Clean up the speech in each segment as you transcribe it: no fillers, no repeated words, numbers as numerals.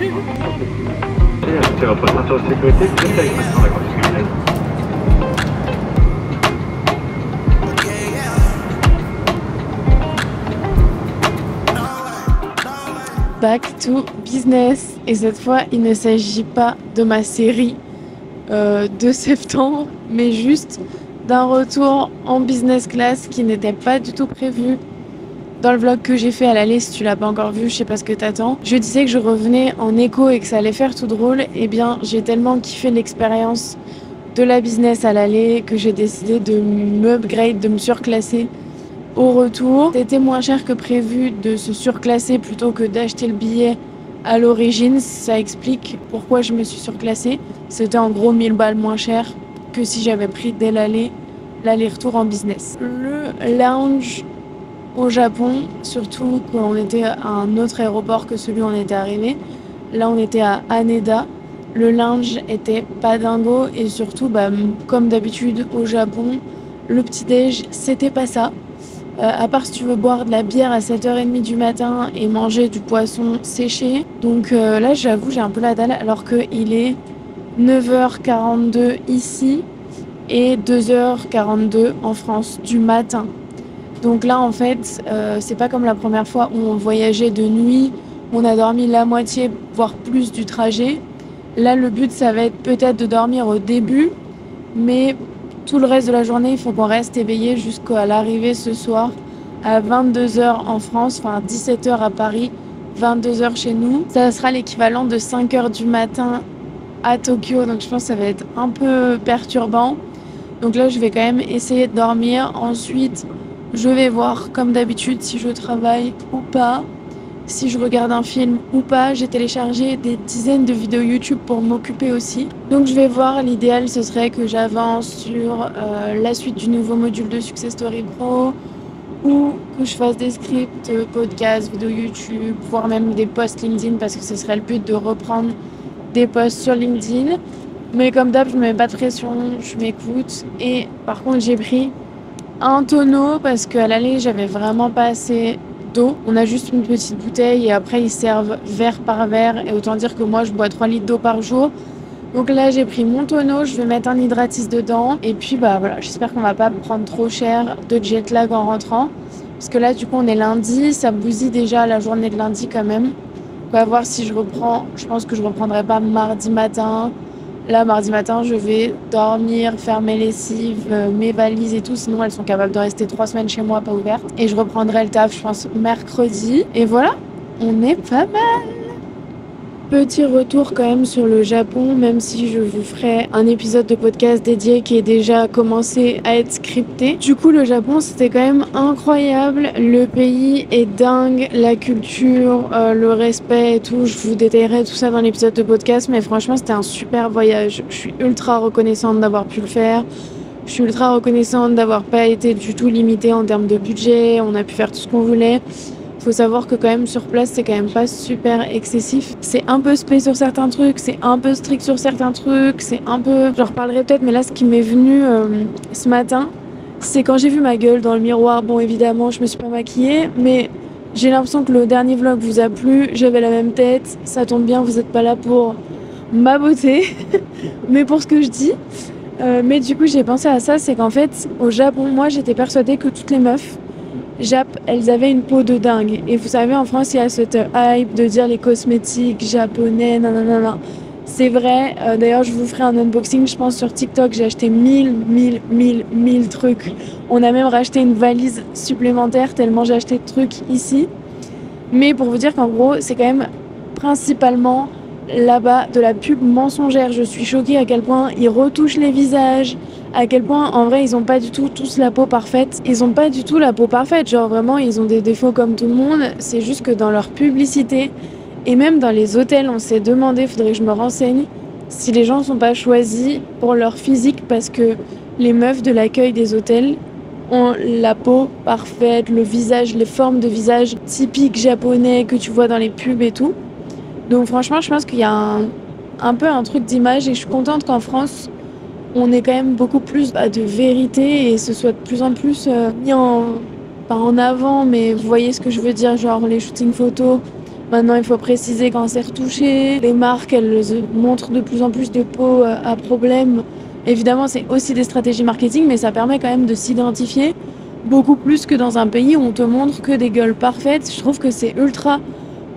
Ajustez votre ceinture de sécurité, vous êtes avec maintenant la conduite criminelle. Back to business. Et cette fois, il ne s'agit pas de ma série de septembre, mais juste d'un retour en business class qui n'était pas du tout prévu dans le vlog que j'ai fait à l'aller. Si tu l'as pas encore vu, je sais pas ce que t'attends. Je disais que je revenais en écho et que ça allait faire tout drôle. Eh bien, j'ai tellement kiffé l'expérience de la business à l'aller que j'ai décidé de m'upgrade, de me surclasser au retour. C'était moins cher que prévu de se surclasser plutôt que d'acheter le billet à l'origine. Ça explique pourquoi je me suis surclassée. C'était en gros 1000 balles moins cher que si j'avais pris dès l'aller-retour en business. Le lounge au Japon, surtout quand on était à un autre aéroport que celui où on était arrivé. Là, on était à Haneda. Le lounge était pas dingo et surtout, comme d'habitude au Japon, le petit-déj, c'était pas ça. À part si tu veux boire de la bière à 7h30 du matin et manger du poisson séché. Donc là, j'avoue, j'ai un peu la dalle alors qu'il est 9h42 ici et 2h42 en France du matin. Donc là, en fait, c'est pas comme la première fois où on voyageait de nuit, on a dormi la moitié, voire plus du trajet. Là, le but, ça va être peut-être de dormir au début, mais tout le reste de la journée, il faut qu'on reste éveillé jusqu'à l'arrivée ce soir à 22h en France, enfin 17h à Paris, 22h chez nous. Ça sera l'équivalent de 5h du matin à Tokyo, donc je pense que ça va être un peu perturbant. Donc là, je vais quand même essayer de dormir. Ensuite, je vais voir, comme d'habitude, si je travaille ou pas, si je regarde un film ou pas. J'ai téléchargé des dizaines de vidéos YouTube pour m'occuper aussi. Donc je vais voir, l'idéal, ce serait que j'avance sur la suite du nouveau module de Success Story Pro ou que je fasse des scripts, podcasts, vidéos YouTube, voire même des posts LinkedIn parce que ce serait le but de reprendre des posts sur LinkedIn. Mais comme d'hab, je me mets pas de pression, je m'écoute. Et par contre, j'ai pris un tonneau parce qu'à l'aller, j'avais vraiment pas assez d'eau. On a juste une petite bouteille et après, ils servent verre par verre. Et autant dire que moi, je bois 3 litres d'eau par jour. Donc là, j'ai pris mon tonneau, je vais mettre un hydratis dedans. Et puis, voilà, j'espère qu'on va pas prendre trop cher de jet lag en rentrant. Parce que là, du coup, on est lundi. Ça bousille déjà la journée de lundi quand même. On va voir si je reprends. Je pense que je reprendrai pas mardi matin. Là, mardi matin, je vais dormir, faire mes lessives, mes valises et tout. Sinon, elles sont capables de rester 3 semaines chez moi, pas ouvertes. Et je reprendrai le taf, je pense, mercredi. Et voilà, on est pas mal. Petit retour quand même sur le Japon, même si je vous ferai un épisode de podcast dédié qui est déjà commencé à être scripté. Du coup, le Japon, c'était quand même incroyable. Le pays est dingue, la culture, le respect et tout. Je vous détaillerai tout ça dans l'épisode de podcast, mais franchement, c'était un super voyage. Je suis ultra reconnaissante d'avoir pu le faire. Je suis ultra reconnaissante d'avoir pas été du tout limitée en termes de budget. On a pu faire tout ce qu'on voulait. Faut savoir que quand même sur place c'est quand même pas super excessif. C'est un peu spé sur certains trucs, c'est un peu strict sur certains trucs, c'est un peu... J'en reparlerai peut-être, mais là ce qui m'est venu ce matin, c'est quand j'ai vu ma gueule dans le miroir. Bon, évidemment je me suis pas maquillée, mais j'ai l'impression que le dernier vlog vous a plu. J'avais la même tête, ça tombe bien, vous êtes pas là pour ma beauté mais pour ce que je dis. Mais du coup j'ai pensé à ça, c'est qu'en fait au Japon, moi j'étais persuadée que toutes les meufs Jap, elles avaient une peau de dingue. Et vous savez, en France, il y a cette hype de dire les cosmétiques japonais, nanana. C'est vrai. D'ailleurs, je vous ferai un unboxing, je pense, sur TikTok. J'ai acheté 1000 trucs. On a même racheté une valise supplémentaire tellement j'ai acheté de trucs ici. Mais pour vous dire qu'en gros, c'est quand même principalement là-bas de la pub mensongère. Je suis choquée à quel point ils retouchent les visages, à quel point en vrai ils ont pas du tout tous la peau parfaite. Ils ont pas du tout la peau parfaite, genre vraiment ils ont des défauts comme tout le monde. C'est juste que dans leur publicité et même dans les hôtels, on s'est demandé, faudrait que je me renseigne, si les gens sont pas choisis pour leur physique parce que les meufs de l'accueil des hôtels ont la peau parfaite, le visage, les formes de visage typiques japonais que tu vois dans les pubs et tout. Donc franchement, je pense qu'il y a un peu un truc d'image et je suis contente qu'en France, on ait quand même beaucoup plus de vérité et ce soit de plus en plus mis pas en avant, mais vous voyez ce que je veux dire, genre les shootings photos Maintenant, il faut préciser quand c'est retouché. Les marques, elles montrent de plus en plus de peaux à problème. Évidemment, c'est aussi des stratégies marketing, mais ça permet quand même de s'identifier beaucoup plus que dans un pays où on te montre que des gueules parfaites. Je trouve que c'est ultra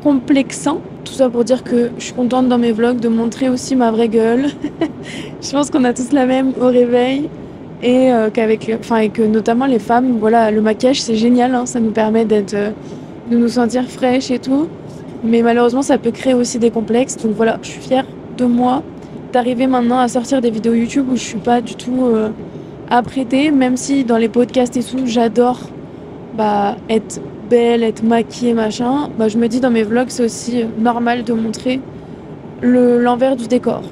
complexant. Tout ça pour dire que je suis contente dans mes vlogs de montrer aussi ma vraie gueule. Je pense qu'on a tous la même au réveil. Et que notamment les femmes, voilà, le maquillage c'est génial, hein, ça nous permet de nous sentir fraîches et tout. Mais malheureusement, ça peut créer aussi des complexes. Donc voilà, je suis fière de moi d'arriver maintenant à sortir des vidéos YouTube où je suis pas du tout apprêtée, même si dans les podcasts et tout, j'adore être belle, être maquillée, machin. Je me dis dans mes vlogs, c'est aussi normal de montrer l'envers du décor.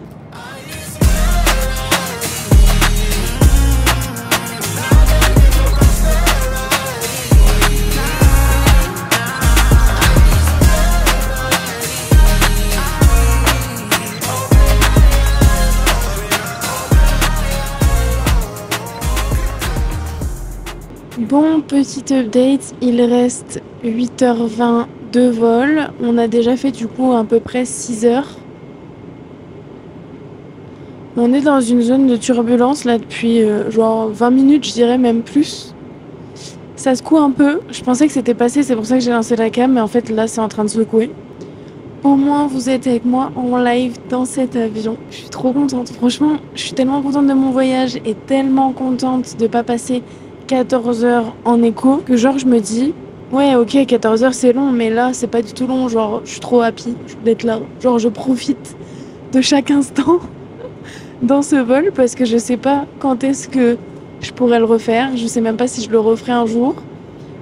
Bon, petite update, il reste 8h20 de vol. On a déjà fait du coup à peu près 6h. On est dans une zone de turbulence là depuis genre 20 minutes, je dirais même plus. Ça secoue un peu. Je pensais que c'était passé, c'est pour ça que j'ai lancé la cam, mais en fait là c'est en train de secouer. Au moins vous êtes avec moi en live dans cet avion. Je suis trop contente. Franchement, je suis tellement contente de mon voyage et tellement contente de pas passer 14 heures en écho que genre je me dis ouais ok 14 heures c'est long mais là c'est pas du tout long, genre je suis trop happy d'être là, genre je profite de chaque instant dans ce vol parce que je sais pas quand est-ce que je pourrais le refaire, je sais même pas si je le referai un jour,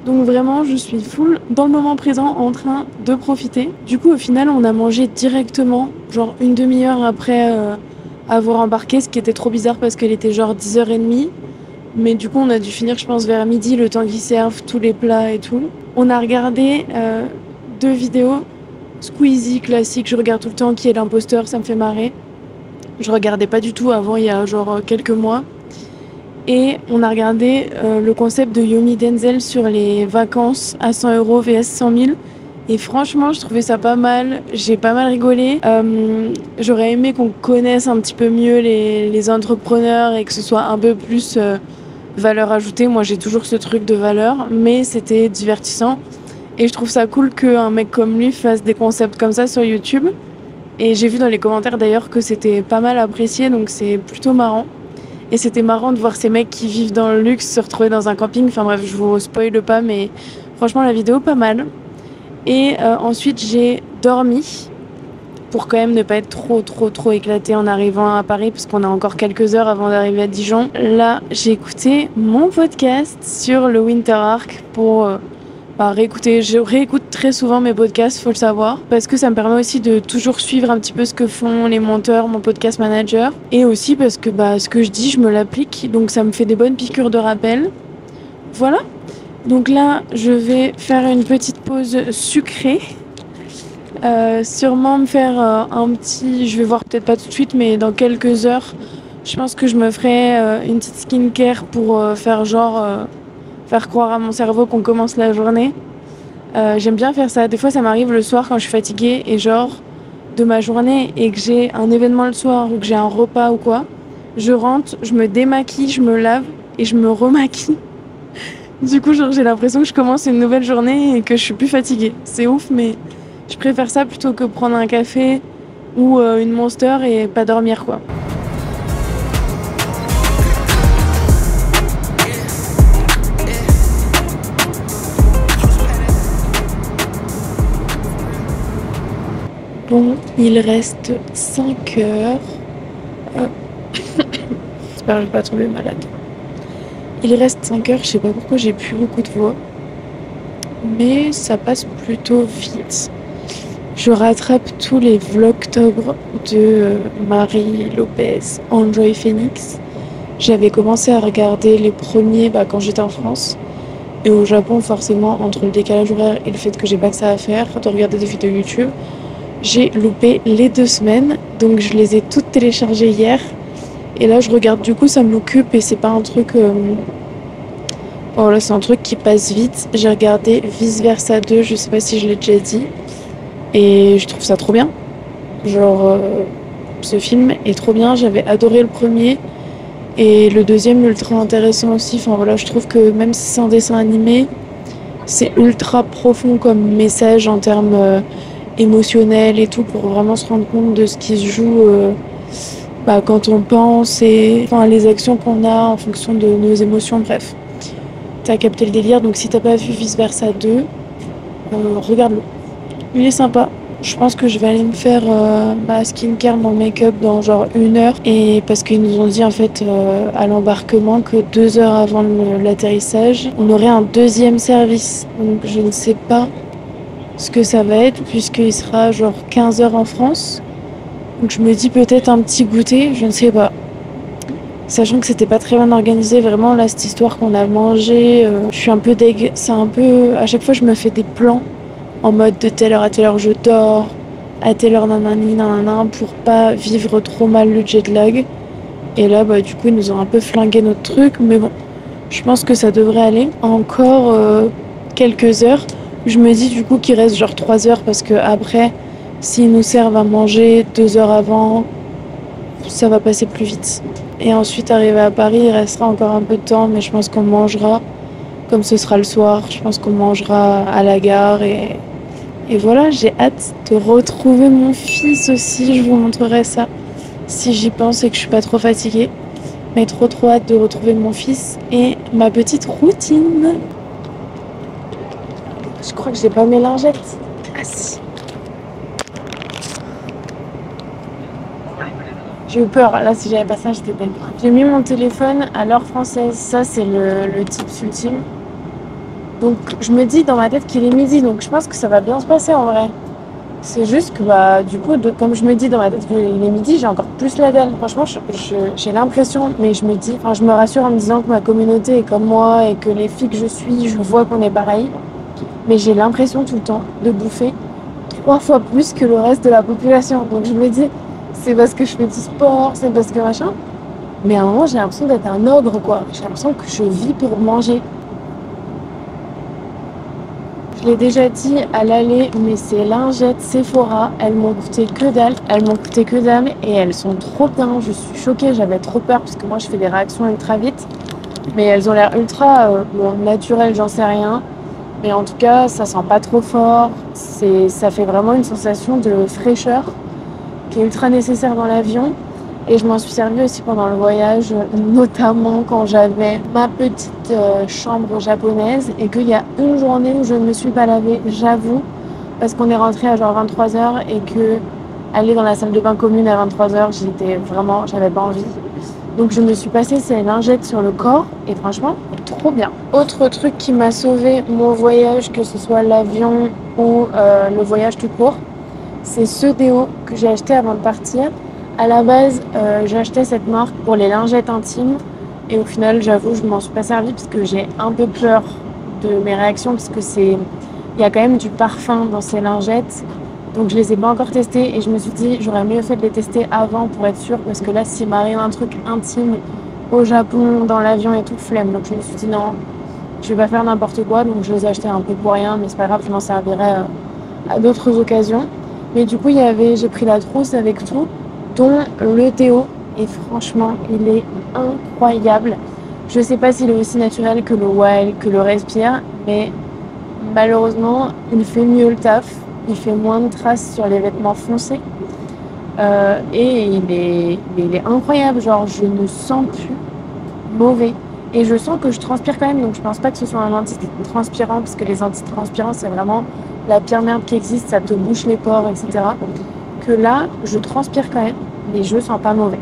donc vraiment je suis full dans le moment présent en train de profiter. Du coup au final on a mangé directement genre une demi-heure après avoir embarqué, ce qui était trop bizarre parce qu'il était genre 10h30. Mais du coup, on a dû finir, je pense, vers midi, le temps qu'ils servent tous les plats et tout. On a regardé 2 vidéos. Squeezie, classique, je regarde tout le temps, qui est l'imposteur, ça me fait marrer. Je regardais pas du tout avant, il y a genre quelques mois. Et on a regardé le concept de Yomi Denzel sur les vacances à 100 € vs 100 000. Et franchement, je trouvais ça pas mal. J'ai pas mal rigolé. J'aurais aimé qu'on connaisse un petit peu mieux les entrepreneurs et que ce soit un peu plus valeur ajoutée. Moi, j'ai toujours ce truc de valeur, mais c'était divertissant. Et je trouve ça cool qu'un mec comme lui fasse des concepts comme ça sur YouTube. Et j'ai vu dans les commentaires d'ailleurs que c'était pas mal apprécié, donc c'est plutôt marrant. Et c'était marrant de voir ces mecs qui vivent dans le luxe se retrouver dans un camping. Enfin bref, je vous spoile pas, mais franchement, la vidéo, pas mal. Et ensuite, j'ai dormi pour quand même ne pas être trop éclatée en arrivant à Paris, parce qu'on a encore quelques heures avant d'arriver à Dijon. Là, j'ai écouté mon podcast sur le Winter Arc pour réécouter. Je réécoute très souvent mes podcasts, faut le savoir, parce que ça me permet aussi de toujours suivre un petit peu ce que font les monteurs, mon podcast manager, et aussi parce que ce que je dis, je me l'applique, donc ça me fait des bonnes piqûres de rappel. Voilà. Donc là, je vais faire une petite pause sucrée. Sûrement me faire je vais voir peut-être pas tout de suite, mais dans quelques heures, je pense que je me ferai une petite skincare pour faire croire à mon cerveau qu'on commence la journée. J'aime bien faire ça. Des fois, ça m'arrive le soir quand je suis fatiguée et de ma journée et que j'ai un événement le soir ou que j'ai un repas ou quoi. Je rentre, je me démaquille, je me lave et je me remaquille. Du coup, j'ai l'impression que je commence une nouvelle journée et que je suis plus fatiguée. C'est ouf, mais je préfère ça plutôt que prendre un café ou une Monster et pas dormir, quoi. Bon, il reste 5 heures. J'espère que je vais pas tomber malade. Il reste 5 heures, je sais pas pourquoi j'ai plus beaucoup de voix. Mais ça passe plutôt vite. Je rattrape tous les vlogtobres de Marie Lopez, Enjoy Phoenix. J'avais commencé à regarder les premiers quand j'étais en France. Et au Japon, forcément, entre le décalage horaire et le fait que j'ai pas que ça à faire, de regarder des vidéos YouTube, j'ai loupé les 2 semaines. Donc je les ai toutes téléchargées hier. Et là, je regarde, du coup, ça m'occupe et c'est pas un truc... Bon, là, c'est un truc qui passe vite. J'ai regardé Vice Versa 2, je sais pas si je l'ai déjà dit. Et je trouve ça trop bien. Genre, ce film est trop bien. J'avais adoré le premier. Et le deuxième, ultra intéressant aussi. Enfin voilà, je trouve que même si c'est un dessin animé, c'est ultra profond comme message en termes émotionnels et tout, pour vraiment se rendre compte de ce qui se joue quand on pense et enfin, les actions qu'on a en fonction de nos émotions. Bref, t'as capté le délire. Donc si t'as pas vu Vice Versa 2, regarde-le. Il est sympa. Je pense que je vais aller me faire ma skincare, mon make-up dans genre 1 heure. Et parce qu'ils nous ont dit en fait à l'embarquement que 2 heures avant l'atterrissage, on aurait un deuxième service. Donc je ne sais pas ce que ça va être puisqu'il sera genre 15 heures en France. Donc je me dis peut-être un petit goûter, je ne sais pas. Sachant que c'était pas très bien organisé, vraiment là cette histoire qu'on a mangé, je suis un peu deg. C'est un peu, à chaque fois je me fais des plans en mode de telle heure à telle heure je dors, à telle heure nanani nanana, pour pas vivre trop mal le jet lag. Et là du coup ils nous ont un peu flingué notre truc, mais bon, je pense que ça devrait aller. Encore quelques heures. Je me dis du coup qu'il reste genre 3 heures parce que après, s'ils nous servent à manger 2 heures avant, ça va passer plus vite. Et ensuite arrivé à Paris, il restera encore un peu de temps, mais je pense qu'on mangera. Comme ce sera le soir, je pense qu'on mangera à la gare et voilà, j'ai hâte de retrouver mon fils aussi, je vous montrerai ça si j'y pense et que je suis pas trop fatiguée. Mais trop hâte de retrouver mon fils et ma petite routine. Je crois que j'ai pas mes lingettes. Ah si. J'ai eu peur, là si j'avais pas ça j'étais belle. J'ai mis mon téléphone à l'heure française, ça c'est le tips ultime. Donc je me dis dans ma tête qu'il est midi, donc je pense que ça va bien se passer en vrai. C'est juste que du coup, comme je me dis dans ma tête qu'il est midi, j'ai encore plus la dalle. Franchement, j'ai l'impression, mais je me rassure en me disant que ma communauté est comme moi et que les filles que je suis, je vois qu'on est pareil. Mais j'ai l'impression tout le temps de bouffer 3 fois plus que le reste de la population. Donc je me dis, c'est parce que je fais du sport, c'est parce que machin. Mais à un moment, j'ai l'impression d'être un ogre, quoi. J'ai l'impression que je vis pour manger. Je l'ai déjà dit à l'aller, mais ces lingettes Sephora, elles m'ont coûté que dalle. Elles m'ont coûté que dalle et elles sont trop bien. Je suis choquée, j'avais trop peur parce que moi je fais des réactions ultra vite. Mais elles ont l'air ultra naturelles, j'en sais rien. Mais en tout cas, ça sent pas trop fort. Ça fait vraiment une sensation de fraîcheur qui est ultra nécessaire dans l'avion. Et je m'en suis servie aussi pendant le voyage, notamment quand j'avais ma petite chambre japonaise et qu'il y a une journée où je ne me suis pas lavée, j'avoue, parce qu'on est rentré à genre 23h et que aller dans la salle de bain commune à 23h, j'avais pas envie. Donc je me suis passé ces lingettes sur le corps et franchement, trop bien. Autre truc qui m'a sauvé mon voyage, que ce soit l'avion ou le voyage tout court, c'est ce déo que j'ai acheté avant de partir. À la base, j'ai acheté cette marque pour les lingettes intimes et au final, j'avoue, je m'en suis pas servie parce que j'ai un peu peur de mes réactions parce que il y a quand même du parfum dans ces lingettes. Donc je les ai pas encore testées et je me suis dit j'aurais mieux fait de les tester avant pour être sûre parce que là, s'il m'arrive un truc intime au Japon, dans l'avion et tout, flemme. Donc je me suis dit non, je vais pas faire n'importe quoi. Donc je les ai achetés un peu pour rien, mais c'est pas grave, je m'en servirai à d'autres occasions. Mais du coup, j'ai pris la trousse avec tout, dont le déo. Et franchement, il est incroyable. Je sais pas s'il est aussi naturel que le Wild, que le Respire, mais malheureusement, il fait mieux le taf. Il fait moins de traces sur les vêtements foncés. Et il est incroyable. Genre, je ne sens plus mauvais. Et je sens que je transpire quand même. Donc, je pense pas que ce soit un antitranspirant, parce que les antitranspirants, c'est vraiment la pire merde qui existe. Ça te bouche les pores, etc. Que là, je transpire quand même, mais je sens pas mauvais.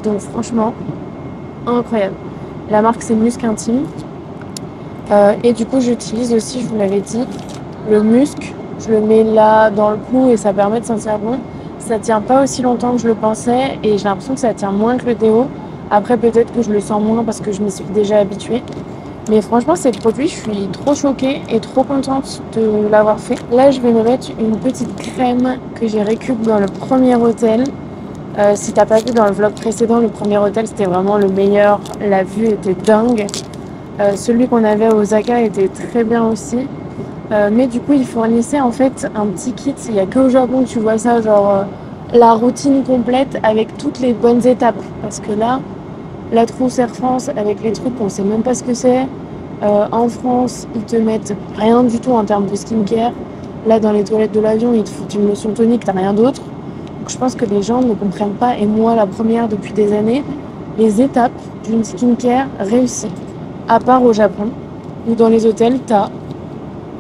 Donc, franchement, incroyable. La marque, c'est Musc Intime. Et du coup, j'utilise aussi, je vous l'avais dit, le musc. Je le mets là dans le cou et ça permet de sentir bon. Ça tient pas aussi longtemps que je le pensais et j'ai l'impression que ça tient moins que le déo. Après, peut-être que je le sens moins parce que je m'y suis déjà habituée. Mais franchement, ces produits, je suis trop choquée et trop contente de l'avoir fait. Là, je vais me mettre une petite crème que j'ai récup dans le premier hôtel. Si t'as pas vu dans le vlog précédent, le premier hôtel, c'était vraiment le meilleur. La vue était dingue. Celui qu'on avait à Osaka était très bien aussi. Mais du coup, ils fournissaient en fait un petit kit. Il n'y a qu'au Japon que tu vois ça, genre la routine complète avec toutes les bonnes étapes. Parce que là, la trousse Air France avec les trucs qu'on sait même pas ce que c'est. En France, ils te mettent rien du tout en termes de skincare. Là, dans les toilettes de l'avion, ils te foutent une lotion tonique, t'as rien d'autre. Donc, je pense que les gens ne comprennent pas, et moi, la première depuis des années, les étapes d'une skincare réussie. À part au Japon, où dans les hôtels, t'as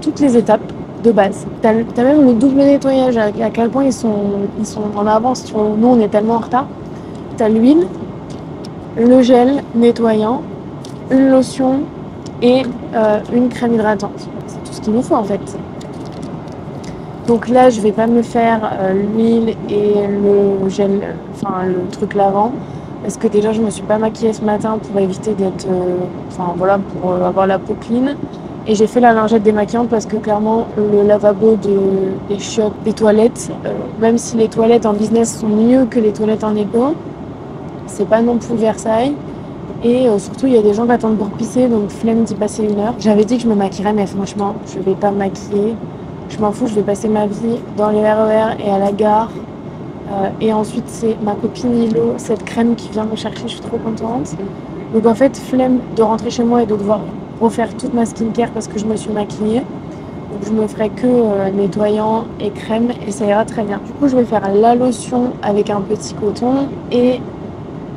toutes les étapes de base. T'as même le double nettoyage, à quel point ils sont en avance. Nous, on est tellement en retard. T'as l'huile, le gel nettoyant, une lotion et une crème hydratante. C'est tout ce qu'il nous faut en fait. Donc là, je vais pas me faire l'huile et le gel, enfin le truc lavant, parce que déjà je me suis pas maquillée ce matin pour éviter d'être, enfin voilà, pour avoir la peau clean. Et j'ai fait la lingette démaquillante parce que clairement le lavabo des chiottes, des toilettes, même si les toilettes en business sont mieux que les toilettes en éco, c'est pas non plus Versailles. Et surtout, il y a des gens qui attendent pour pisser, donc flemme d'y passer 1 heure. J'avais dit que je me maquillerais, mais franchement, je vais pas me maquiller. Je m'en fous, je vais passer ma vie dans les RER et à la gare. Et ensuite, c'est ma copine Hilo, cette crème qui vient me chercher, je suis trop contente. Donc en fait, flemme de rentrer chez moi et de devoir refaire toute ma skincare parce que je me suis maquillée. Donc je me ferai que nettoyant et crème et ça ira très bien. Du coup, je vais faire la lotion avec un petit coton et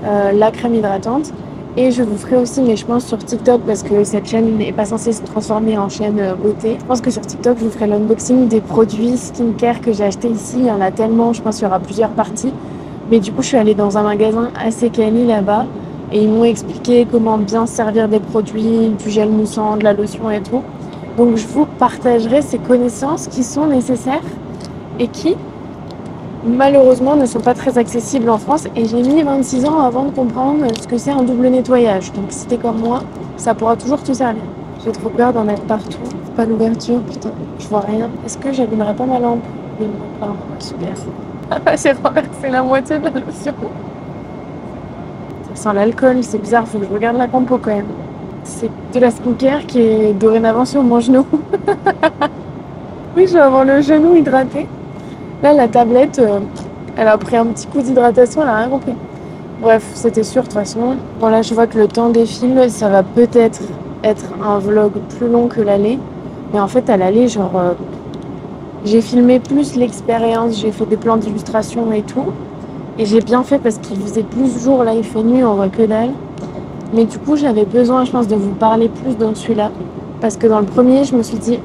la crème hydratante. Et je vous ferai aussi mes chemins sur TikTok parce que cette chaîne n'est pas censée se transformer en chaîne beauté. Je pense que sur TikTok, je vous ferai l'unboxing des produits skincare que j'ai achetés ici. Il y en a tellement, je pense qu'il y aura plusieurs parties. Mais du coup, je suis allée dans un magasin assez quali là-bas et ils m'ont expliqué comment bien servir des produits, du gel moussant, de la lotion et tout. Donc je vous partagerai ces connaissances qui sont nécessaires et qui, malheureusement, ne sont pas très accessibles en France et j'ai mis 26 ans avant de comprendre ce que c'est un double nettoyage. Donc si t'es comme moi, ça pourra toujours te servir. J'ai trop peur d'en être partout. Pas d'ouverture, putain, je vois rien. Est-ce que j'allumerai pas ma lampe? Ah, super. J'ai renversé la moitié de la lotion. Ça sent l'alcool, c'est bizarre, faut que je regarde la compo quand même. C'est de la skincare qui est dorénavant sur mon genou. Oui, je vais avoir le genou hydraté. Là, la tablette, elle a pris un petit coup d'hydratation, elle a rien compris. Bref, c'était sûr de toute façon. Bon, là, je vois que le temps défile. Ça va peut-être être un vlog plus long que l'aller. Mais en fait, à l'aller, genre, j'ai filmé plus l'expérience. J'ai fait des plans d'illustration et tout. Et j'ai bien fait parce qu'il faisait plus jour. Là, il fait nuit, on voit que dalle. Mais du coup, j'avais besoin, je pense, de vous parler plus dans celui-là. Parce que dans le premier, je me suis dit,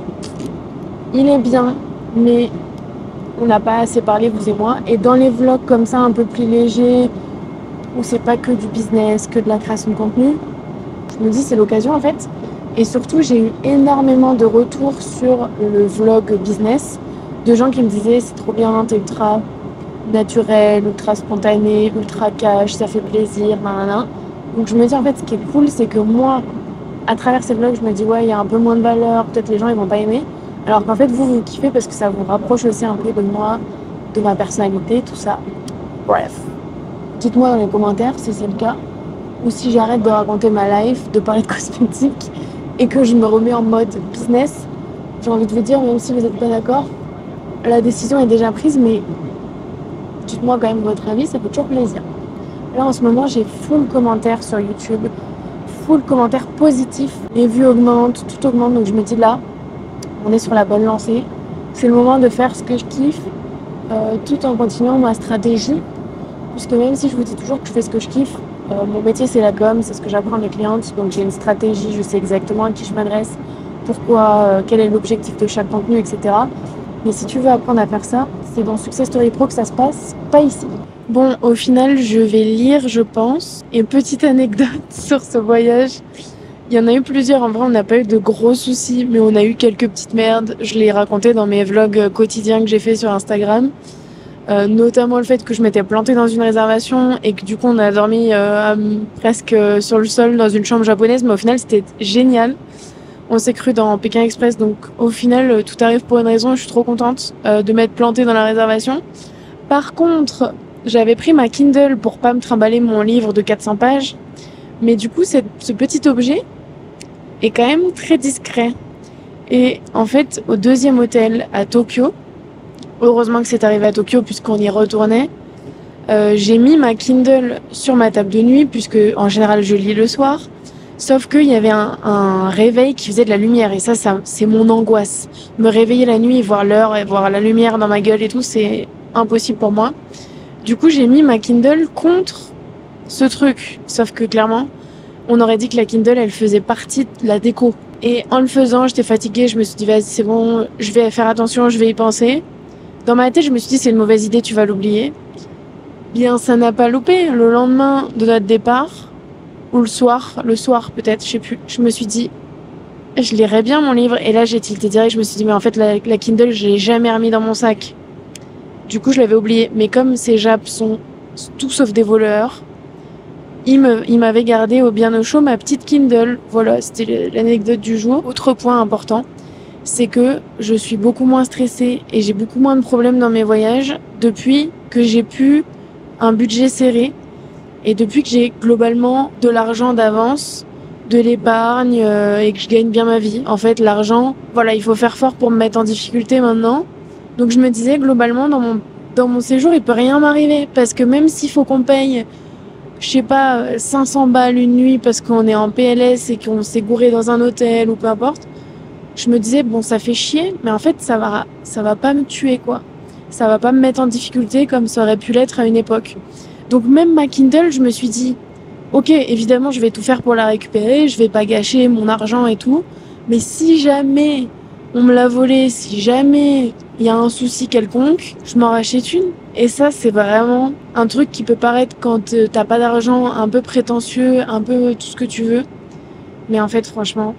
il est bien, mais on n'a pas assez parlé, vous et moi. Et dans les vlogs comme ça, un peu plus légers, où c'est pas que du business, que de la création de contenu, je me dis c'est l'occasion en fait. Et surtout, j'ai eu énormément de retours sur le vlog business, de gens qui me disaient c'est trop bien, t'es ultra naturel, ultra spontané, ultra cash, ça fait plaisir, nanana. Donc je me dis en fait ce qui est cool, c'est que moi, à travers ces vlogs, je me dis ouais, il y a un peu moins de valeur, peut-être les gens ils vont pas aimer. Alors qu'en fait, vous kiffez parce que ça vous rapproche aussi un peu de moi, de ma personnalité, tout ça. Bref. Dites-moi dans les commentaires si c'est le cas. Ou si j'arrête de raconter ma life, de parler de cosmétiques et que je me remets en mode business. J'ai envie de vous dire, même si vous n'êtes pas d'accord, la décision est déjà prise, mais dites-moi quand même votre avis, ça fait toujours plaisir. Là, en ce moment, j'ai full commentaires sur YouTube, full commentaires positifs. Les vues augmentent, tout augmente, donc je me dis là, on est sur la bonne lancée. C'est le moment de faire ce que je kiffe tout en continuant ma stratégie. Puisque même si je vous dis toujours que je fais ce que je kiffe, mon métier c'est la com, c'est ce que j'apprends à mes clientes. Donc j'ai une stratégie, je sais exactement à qui je m'adresse, pourquoi, quel est l'objectif de chaque contenu, etc. Mais si tu veux apprendre à faire ça, c'est dans Success Story Pro que ça se passe, pas ici. Bon, au final, je vais lire, je pense. Et petite anecdote sur ce voyage. Il y en a eu plusieurs, en vrai on n'a pas eu de gros soucis, mais on a eu quelques petites merdes. Je l'ai raconté dans mes vlogs quotidiens que j'ai fait sur Instagram. Notamment le fait que je m'étais plantée dans une réservation et que du coup on a dormi presque sur le sol dans une chambre japonaise, mais au final c'était génial. On s'est cru dans Pékin Express, donc au final tout arrive pour une raison. Je suis trop contente de m'être plantée dans la réservation. Par contre, j'avais pris ma Kindle pour pas me trimballer mon livre de 400 pages, mais du coup ce petit objet est quand même très discret. Et en fait, au deuxième hôtel à Tokyo, heureusement que c'est arrivé à Tokyo puisqu'on y retournait, j'ai mis ma Kindle sur ma table de nuit puisque en général je lis le soir. Sauf qu'il y avait un réveil qui faisait de la lumière et ça c'est mon angoisse. Me réveiller la nuit et voir l'heure et voir la lumière dans ma gueule et tout, c'est impossible pour moi. Du coup, j'ai mis ma Kindle contre ce truc. Sauf que clairement, on aurait dit que la Kindle, elle faisait partie de la déco. Et en le faisant, j'étais fatiguée, je me suis dit, vas-y, c'est bon, je vais faire attention, je vais y penser. Dans ma tête, je me suis dit, c'est une mauvaise idée, tu vas l'oublier. Bien, ça n'a pas loupé. Le lendemain de notre départ, ou le soir peut-être, je sais plus, je me suis dit, je lirai bien mon livre. Et là, j'ai tilté direct, je me suis dit, mais en fait, la Kindle, je l'ai jamais remis dans mon sac. Du coup, je l'avais oublié. Mais comme ces Japs sont tout sauf des voleurs, il m'avait gardé au bien au chaud ma petite Kindle. Voilà, c'était l'anecdote du jour. Autre point important, c'est que je suis beaucoup moins stressée et j'ai beaucoup moins de problèmes dans mes voyages depuis que j'ai pu un budget serré et depuis que j'ai globalement de l'argent d'avance, de l'épargne et que je gagne bien ma vie. En fait, l'argent, voilà, il faut faire fort pour me mettre en difficulté maintenant. Donc je me disais globalement dans mon séjour, il peut rien m'arriver parce que même s'il faut qu'on paye, je sais pas, 500 balles une nuit parce qu'on est en PLS et qu'on s'est gouré dans un hôtel ou peu importe, je me disais bon, ça fait chier, mais en fait ça va pas me tuer quoi. Ça va pas me mettre en difficulté comme ça aurait pu l'être à une époque. Donc même ma Kindle, je me suis dit OK, évidemment, je vais tout faire pour la récupérer, je vais pas gâcher mon argent et tout, mais si jamais on me l'a volée, si jamais il y a un souci quelconque, je m'en rachète une. Et ça, c'est vraiment un truc qui peut paraître quand t'as pas d'argent, un peu prétentieux, un peu tout ce que tu veux. Mais en fait, franchement,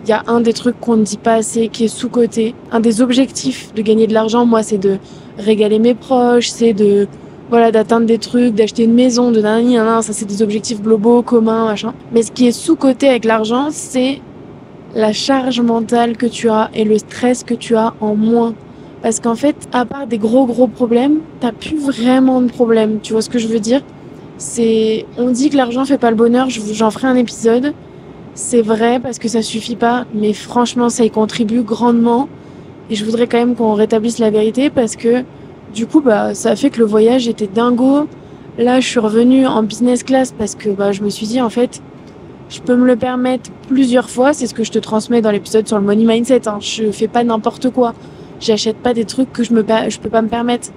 il y a un des trucs qu'on ne dit pas assez, qui est sous-coté. Un des objectifs de gagner de l'argent, moi, c'est de régaler mes proches, c'est de, voilà, d'atteindre des trucs, d'acheter une maison, de nanani, nanana, ça c'est des objectifs globaux, communs, machin. Mais ce qui est sous-coté avec l'argent, c'est la charge mentale que tu as et le stress que tu as en moins. Parce qu'en fait, à part des gros problèmes, t'as plus vraiment de problèmes. Tu vois ce que je veux dire? On dit que l'argent fait pas le bonheur, j'en ferai un épisode. C'est vrai parce que ça suffit pas, mais franchement, ça y contribue grandement. Et je voudrais quand même qu'on rétablisse la vérité parce que du coup, ça a fait que le voyage était dingo. Là, je suis revenue en business class parce que je me suis dit en fait, je peux me le permettre plusieurs fois. C'est ce que je te transmets dans l'épisode sur le money mindset. Hein. Je fais pas n'importe quoi. J'achète pas des trucs que je peux pas me permettre.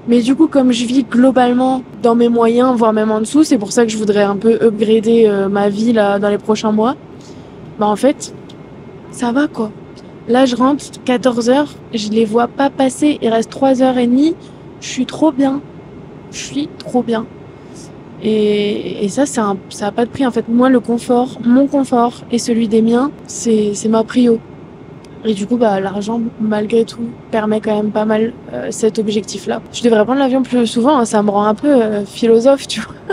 Mais du coup, comme je vis globalement dans mes moyens, voire même en dessous, c'est pour ça que je voudrais un peu upgrader ma vie là dans les prochains mois. En fait, ça va quoi. Là, je rentre 14h, je les vois pas passer, il reste 3h30. Je suis trop bien. Je suis trop bien. Et ça, ça a pas de prix en fait. Moi, le confort, mon confort et celui des miens, c'est ma prio. Et du coup, l'argent, malgré tout, permet quand même pas mal cet objectif-là. Je devrais prendre l'avion plus souvent, hein, ça me rend un peu philosophe, tu vois.